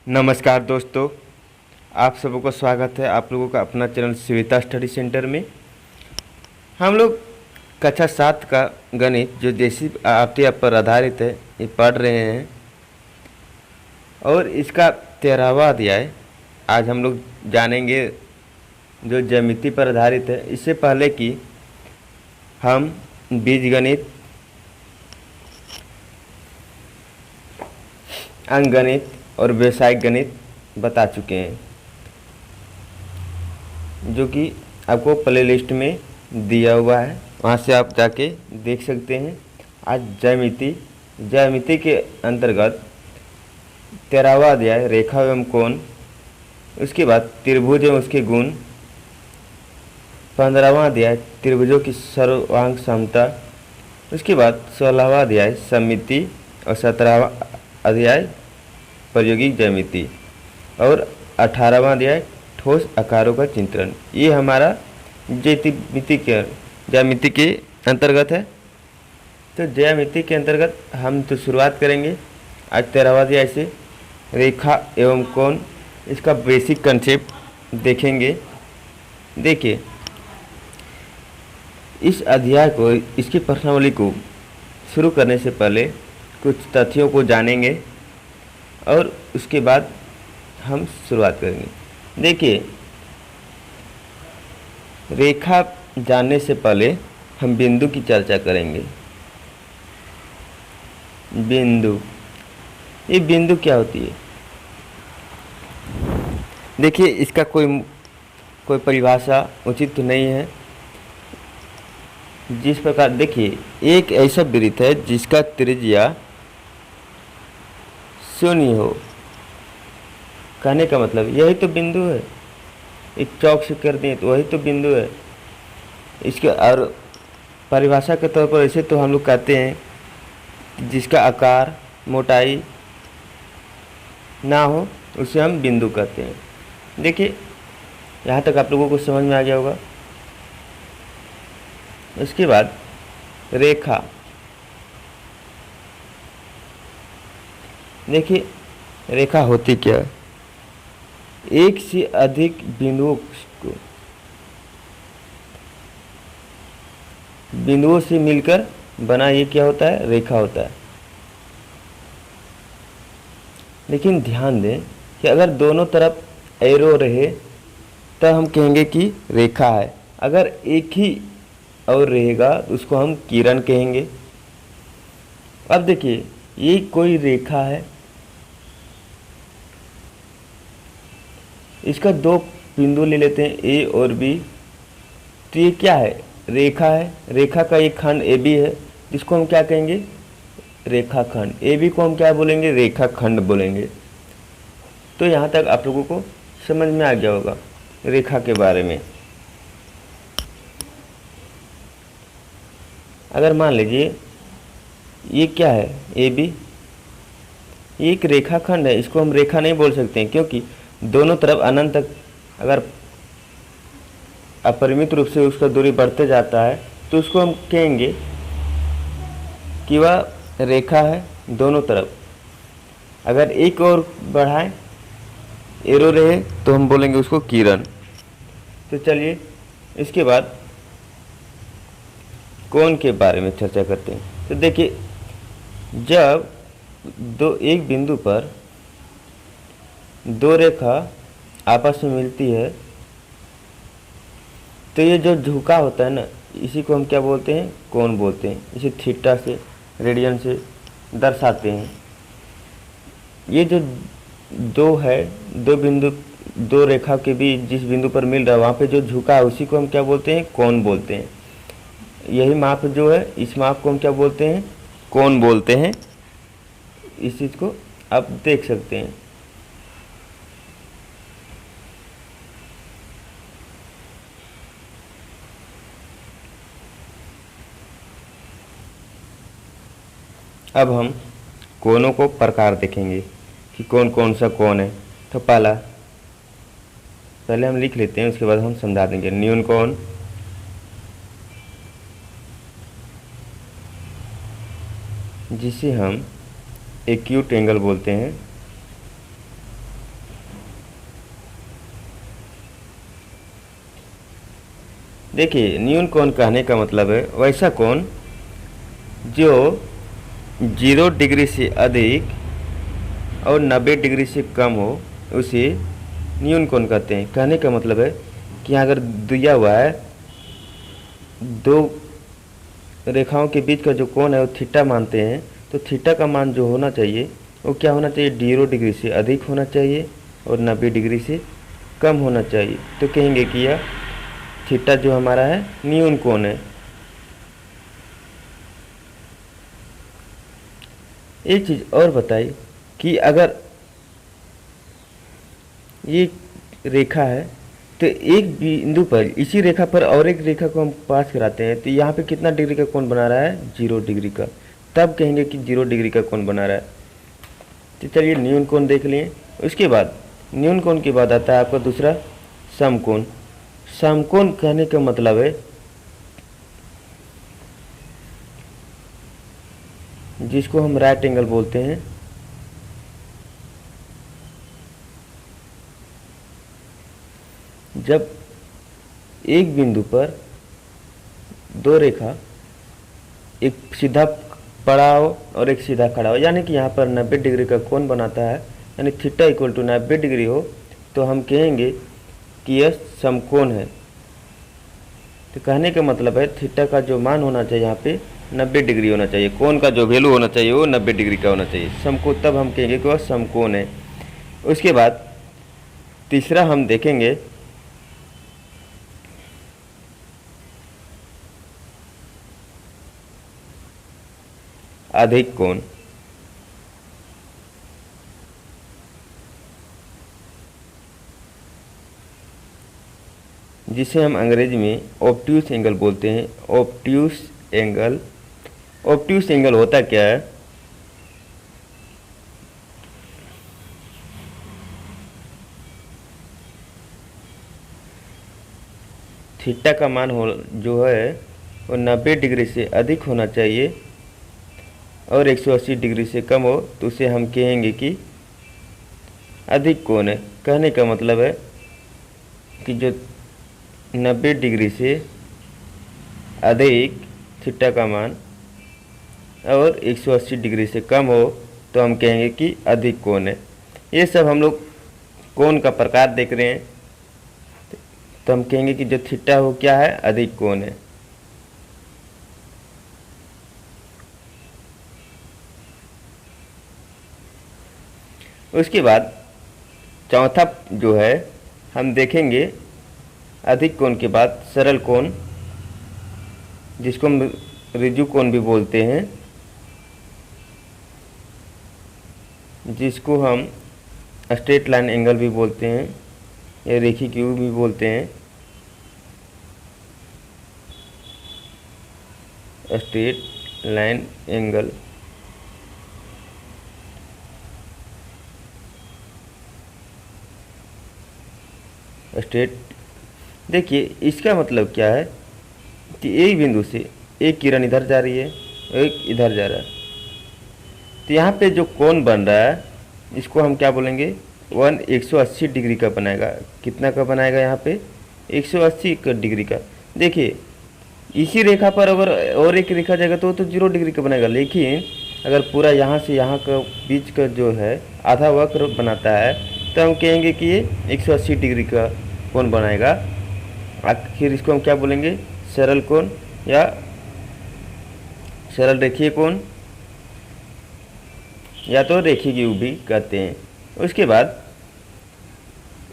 नमस्कार दोस्तों, आप सबों का स्वागत है आप लोगों का अपना चैनल शिविता स्टडी सेंटर में। हम लोग कक्षा 7 का गणित जो देसी आर्टिया पर आधारित है ये पढ़ रहे हैं और इसका 13वां अध्याय आज हम लोग जानेंगे जो ज्यामिति पर आधारित है। इससे पहले कि हम बीजगणित, अंकगणित और व्यावसायिक गणित बता चुके हैं, जो कि आपको प्ले लिस्ट में दिया हुआ है, वहाँ से आप जाके देख सकते हैं। आज ज्यामिति के अंतर्गत 13वां अध्याय रेखा एवं कोण, उसके बाद त्रिभुज एवं उसके गुण, 15वां अध्याय त्रिभुजों की सर्वांग समता, उसके बाद 16वां अध्याय सममिति और 17वां अध्याय प्रायोगिक ज्यामिति और 18वां अध्याय ठोस आकारों का चित्रण। ये हमारा ज्यामिति के अंतर्गत है। तो ज्यामिति के अंतर्गत हम तो शुरुआत करेंगे आज 13वां अध्याय से, रेखा एवं कोण। इसका बेसिक कंसेप्ट देखेंगे। देखिए, इस अध्याय को, इसकी प्रश्नावली को शुरू करने से पहले कुछ तथ्यों को जानेंगे और उसके बाद हम शुरुआत करेंगे। देखिए, रेखा जानने से पहले हम बिंदु की चर्चा करेंगे। बिंदु, ये बिंदु क्या होती है? देखिए, इसका कोई परिभाषा उचित तो नहीं है। जिस प्रकार, देखिए, एक ऐसा वृत्त है जिसका त्रिज्या शून्य हो, कहने का मतलब यही तो बिंदु है। एक चौक से कर दें तो वही तो बिंदु है। इसके और परिभाषा के तौर पर ऐसे तो हम लोग कहते हैं जिसका आकार, मोटाई ना हो उसे हम बिंदु कहते हैं। देखिए, यहाँ तक आप लोगों को समझ में आ गया होगा। उसके बाद रेखा। देखिए, रेखा होती क्या है? एक से अधिक बिंदुओं से मिलकर बना ये क्या होता है? रेखा होता है। लेकिन ध्यान दें कि अगर दोनों तरफ एरो रहे तब हम कहेंगे कि रेखा है। अगर एक ही और रहेगा तो उसको हम किरण कहेंगे। अब देखिए, ये कोई रेखा है, इसका दो बिंदु ले लेते हैं ए और बी, तो ये क्या है? रेखा है। रेखा का एक खंड ए बी है जिसको हम क्या कहेंगे? रेखाखंड। ए बी को हम क्या बोलेंगे? रेखाखंड बोलेंगे। तो यहाँ तक आप लोगों को समझ में आ गया होगा रेखा के बारे में। अगर मान लीजिए ये क्या है? ए बी, ये एक रेखाखंड है, इसको हम रेखा नहीं बोल सकते हैं क्योंकि दोनों तरफ अनंत तक अगर अपरिमित रूप से उसका दूरी बढ़ते जाता है तो उसको हम कहेंगे कि वह रेखा है दोनों तरफ। अगर एक और बढ़ाएं, एरो रहे, तो हम बोलेंगे उसको किरण। तो चलिए इसके बाद कोण के बारे में चर्चा करते हैं। तो देखिए, जब एक बिंदु पर दो रेखा आपस में मिलती है तो ये जो झुका होता है ना, इसी को हम क्या बोलते हैं? कोण बोलते हैं। इसे थीटा से, रेडियन से दर्शाते हैं। ये जो दो रेखा के बीच जिस बिंदु पर मिल रहा है वहाँ पे जो झुका है उसी को हम क्या बोलते हैं? कोण बोलते हैं। यही माप जो है, इस माप को हम क्या बोलते हैं? कोण बोलते हैं। इस चीज़ को आप देख सकते हैं। अब हम कोणों को प्रकार देखेंगे कि कौन कौन सा कोण है। तो पहले हम लिख लेते हैं, उसके बाद हम समझा देंगे। न्यून कोण, जिसे हम एक्यूट एंगल बोलते हैं, देखिए न्यून कोण कहने का मतलब है वैसा कोण जो 0 डिग्री से अधिक और 90 डिग्री से कम हो उसे न्यून कोण कहते हैं। कहने का मतलब है कि यहाँ अगर दिया हुआ है दो रेखाओं के बीच का जो कोण है वो थीटा मानते हैं, तो थीटा का मान जो होना चाहिए वो क्या होना चाहिए, 0 डिग्री से अधिक होना चाहिए और 90 डिग्री से कम होना चाहिए। तो कहेंगे कि यह थीटा जो हमारा है न्यून कोण है। एक चीज़ और बताइए कि अगर ये रेखा है तो एक बिंदु पर इसी रेखा पर और एक रेखा को हम पास कराते हैं तो यहाँ पे कितना डिग्री का कोण बना रहा है, 0 डिग्री का। तब कहेंगे कि 0 डिग्री का कोण बना रहा है। तो चलिए न्यून कोण देख लिए। उसके बाद न्यून कोण के बाद आता है आपका दूसरा समकोण। समकोण कहने का मतलब है जिसको हम राइट एंगल बोलते हैं। जब एक बिंदु पर दो रेखा एक सीधा पड़ा हो और एक सीधा खड़ा हो, यानी कि यहाँ पर 90 डिग्री का कोण बनाता है, यानी थीटा इक्वल टू 90 डिग्री हो, तो हम कहेंगे कि यह समकोण है। तो कहने का मतलब है थीटा का जो मान होना चाहिए यहाँ पे 90 डिग्री होना चाहिए, कोण का जो वैल्यू होना चाहिए वो 90 डिग्री का होना चाहिए समकोण, तब हम कहेंगे कि वह समकोण है। उसके बाद तीसरा हम देखेंगे अधिक कोण। जिसे हम अंग्रेजी में ऑब्ट्यूस एंगल बोलते हैं। ऑब्ट्यूस एंगल, ऑब्ट्यूस एंगल होता क्या है, थीटा का मान हो जो है वो 90 डिग्री से अधिक होना चाहिए और 180 डिग्री से कम हो, तो उसे हम कहेंगे कि अधिक कोण है। कहने का मतलब है कि जो 90 डिग्री से अधिक थीटा का मान और 180 डिग्री से कम हो तो हम कहेंगे कि अधिक कोण है। ये सब हम लोग कोण का प्रकार देख रहे हैं, तो हम कहेंगे कि जो थीटा हो क्या है, अधिक कोण है। उसके बाद चौथा जो है हम देखेंगे अधिक कोण के बाद सरल कोण, जिसको हम ऋजु कोण भी बोलते हैं, जिसको हम स्ट्रेट लाइन एंगल भी बोलते हैं या रेखीय क्यू भी बोलते हैं। स्ट्रेट लाइन एंगल स्ट्रेट, देखिए इसका मतलब क्या है कि एक बिंदु से एक किरण इधर जा रही है एक इधर जा रहा है, तो यहाँ पे जो कोण बन रहा है इसको हम क्या बोलेंगे, 180 डिग्री का बनाएगा। कितना का बनाएगा यहाँ पे, 180 डिग्री का। देखिए इसी रेखा पर अगर और एक रेखा जाएगा तो 0 डिग्री का बनेगा, लेकिन अगर पूरा यहाँ से यहाँ का बीच का जो है आधा वक्र बनाता है तो हम कहेंगे कि ये 180 डिग्री का कोण बनाएगा। आखिर इसको हम क्या बोलेंगे, सरल कोण या सरल रेखीय कोण या तो रेखीय क्यू भी कहते हैं। उसके बाद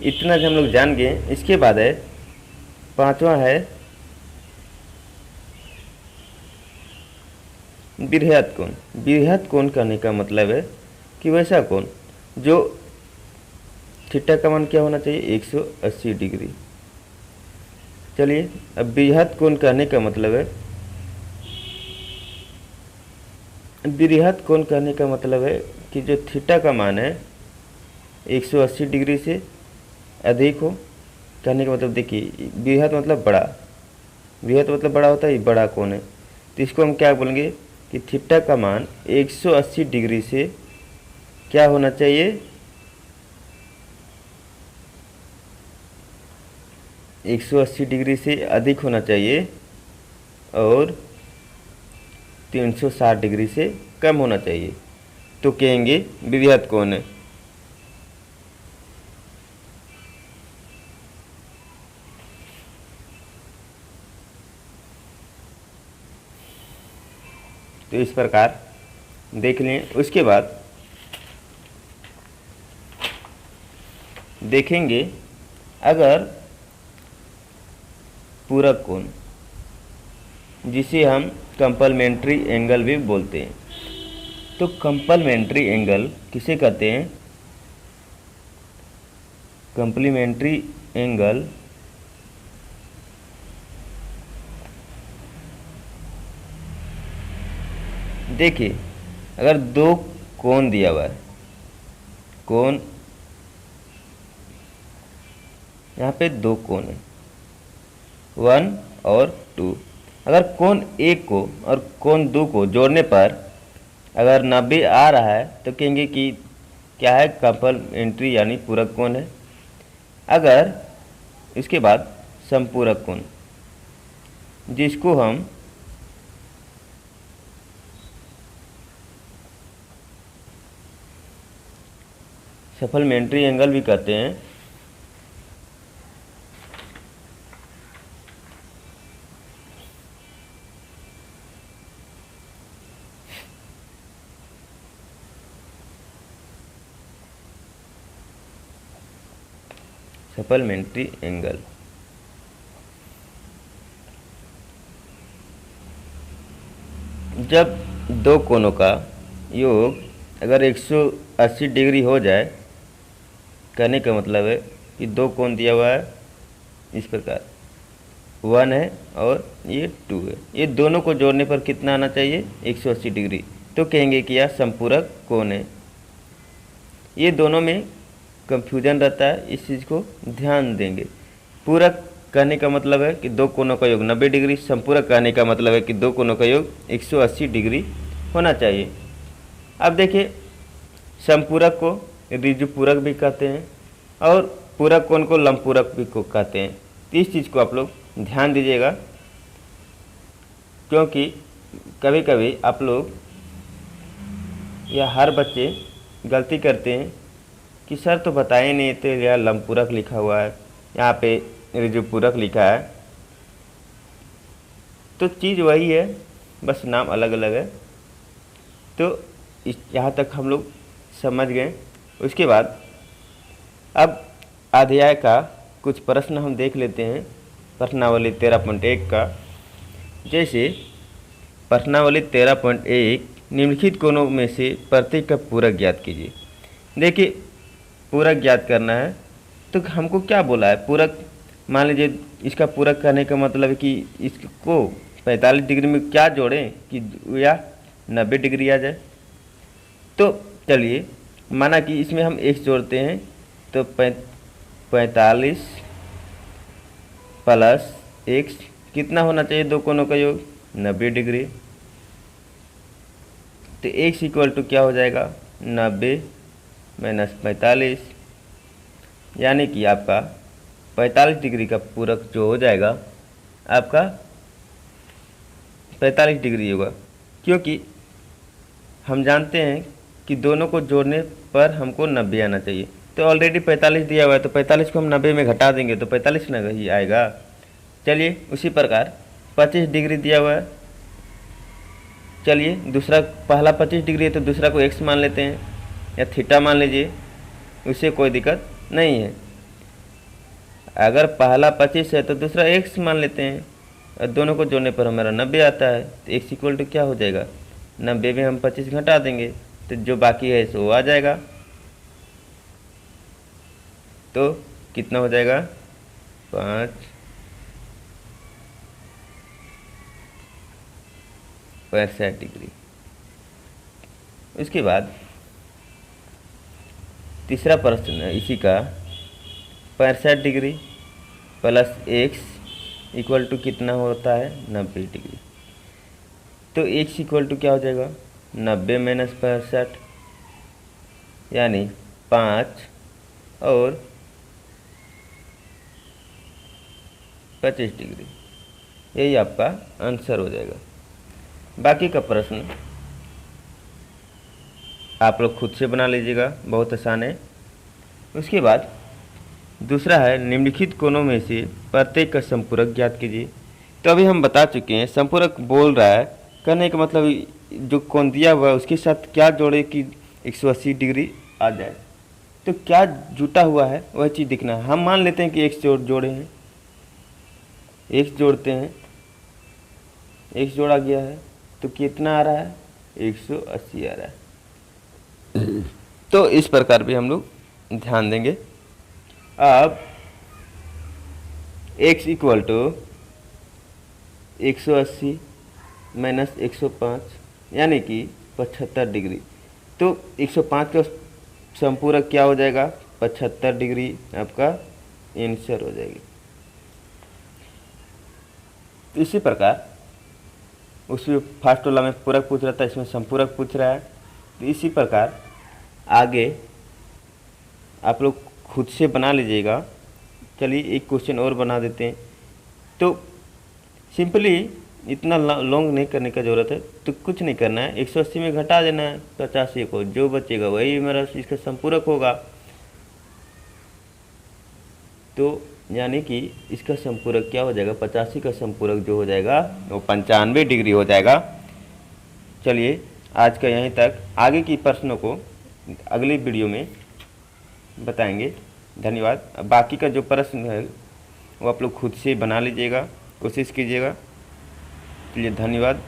इतना जो हम लोग जान गए, इसके बाद है पांचवा है बृहत कोण। बृहत कोण कहने का मतलब है कि वैसा कोण जो थीटा का मान क्या होना चाहिए, 180 डिग्री। चलिए अब बृहत कोण कहने का मतलब है, बृहत कोण कहने का मतलब है कि जो थीटा का मान है 180 डिग्री से अधिक हो। कहने का मतलब देखिए बृहत मतलब बड़ा, बृहत मतलब बड़ा होता है, ये बड़ा कोण है, तो इसको हम क्या बोलेंगे कि थीटा का मान 180 डिग्री से क्या होना चाहिए, 180 डिग्री से अधिक होना चाहिए और 360 डिग्री से कम होना चाहिए तो कहेंगे विवृत कोण है। तो इस प्रकार देख लें। उसके बाद देखेंगे अगर पूरक कोण, जिसे हम कंप्लीमेंट्री एंगल भी बोलते हैं, तो कंप्लीमेंट्री एंगल किसे कहते हैं? कंप्लीमेंट्री एंगल देखिए, अगर दो कोण दिया हुआ है, कोण यहाँ पे दो कोण है 1 और 2, अगर कोण 1 को और कोण 2 को जोड़ने पर अगर 90 आ रहा है तो कहेंगे कि क्या है? कंप्लीमेंट्री यानी पूरक कोण है। अगर इसके बाद समपूरक कोण, जिसको हम सप्लीमेंट्री एंगल भी कहते हैं, सप्लीमेंट्री एंगल। जब दो कोणों का योग अगर 180 डिग्री हो जाए, कहने का मतलब है कि दो कोण दिया हुआ है इस प्रकार, 1 है और ये 2 है, ये दोनों को जोड़ने पर कितना आना चाहिए? 180 डिग्री, तो कहेंगे कि यह समपूरक कोण है। ये दोनों में कंफ्यूजन रहता है, इस चीज़ को ध्यान देंगे। पूरक कहने का मतलब है कि दो कोणों का योग 90 डिग्री, संपूरक कहने का मतलब है कि दो कोणों का योग 180 डिग्री होना चाहिए। अब देखिए, समपूरक को ऋजुपूरक भी कहते हैं और पूरक कोण को लंबपूरक भी को कहते हैं। तो इस चीज़ को आप लोग ध्यान दीजिएगा, क्योंकि कभी कभी आप लोग या हर बच्चे गलती करते हैं कि सर तो बताए नहीं थे, यहाँ लंबपूरक लिखा हुआ है, यहाँ पे ऋजुपूरक लिखा है। तो चीज़ वही है, बस नाम अलग अलग है। तो इस यहाँ तक हम लोग समझ गए। उसके बाद अब अध्याय का कुछ प्रश्न हम देख लेते हैं, प्रश्नावली 13.1 का। जैसे प्रश्नावली 13.1, निम्नलिखित कोणों में से प्रत्येक का पूरक ज्ञात कीजिए। देखिए, पूरक ज्ञात करना है तो हमको क्या बोला है? पूरक, मान लीजिए इसका पूरक करने का मतलब है कि इसको 45 डिग्री में क्या जोड़ें कि या 90 डिग्री आ जाए। तो चलिए, माना कि इसमें हम x जोड़ते हैं तो 45 प्लस x कितना होना चाहिए? दो कोणों का योग 90 डिग्री। तो x इक्वल टू क्या हो जाएगा? 90 माइनस 45, यानी कि आपका 45 डिग्री का पूरक जो हो जाएगा आपका 45 डिग्री होगा, क्योंकि हम जानते हैं कि दोनों को जोड़ने पर हमको 90 आना चाहिए। तो ऑलरेडी 45 दिया हुआ है, तो 45 को हम 90 में घटा देंगे तो 45 ना ही आएगा। चलिए, उसी प्रकार 25 डिग्री दिया हुआ है, चलिए दूसरा, पहला 25 डिग्री है तो दूसरा को x मान लेते हैं या थीटा मान लीजिए, उससे कोई दिक्कत नहीं है। अगर पहला 25 है तो दूसरा x मान लेते हैं और दोनों को जोड़ने पर हमारा 90 आता है। तो x इक्वल टू क्या हो जाएगा? 90 में हम 25 घटा देंगे तो जो बाकी है सो आ जाएगा। तो कितना हो जाएगा? 65 डिग्री। उसके बाद तीसरा प्रश्न है इसी का, 65 degree plus x equal to कितना होता है? 90 डिग्री। तो x इक्वल टू क्या हो जाएगा? 90 माइनस 65, यानी 5 और 25 डिग्री। यही आपका आंसर हो जाएगा। बाकी का प्रश्न आप लोग खुद से बना लीजिएगा, बहुत आसान है। उसके बाद दूसरा है निम्नलिखित कोणों में से प्रत्येक का संपूरक ज्ञात कीजिए। तो अभी हम बता चुके हैं, संपूरक बोल रहा है, कहने का मतलब जो कोण दिया हुआ है उसके साथ क्या जोड़े कि 180 डिग्री आ जाए। तो क्या जुटा हुआ है वह चीज़ दिखना है। हम मान लेते हैं कि x जोड़े हैं, x जोड़ते हैं, x जोड़ा गया है तो कितना आ रहा है, 180 आ रहा है। तो इस प्रकार भी हम लोग ध्यान देंगे। अब x इक्वल टू 180 माइनस 105 यानी कि 75 डिग्री। तो 105 का संपूरक क्या हो जाएगा, 75 डिग्री आपका आंसर हो जाएगी। तो इसी प्रकार उसमें फर्स्ट वाला में पूरक पूछ रहा था, इसमें संपूरक पूछ रहा है। तो इसी प्रकार आगे आप लोग खुद से बना लीजिएगा। चलिए एक क्वेश्चन और बना देते हैं। तो सिंपली इतना लॉन्ग नहीं करने का ज़रूरत है, तो कुछ नहीं करना है, 180 में घटा देना है 85 को, जो बचेगा वही मेरा इसका संपूरक होगा। तो यानी कि इसका संपूरक क्या हो जाएगा, 85 का संपूरक जो हो जाएगा वो 95 डिग्री हो जाएगा। चलिए आज का यहीं तक, आगे की प्रश्नों को अगली वीडियो में बताएंगे। धन्यवाद। बाकी का जो प्रश्न है वो आप लोग खुद से बना लीजिएगा, कोशिश कीजिएगा। चलिए धन्यवाद।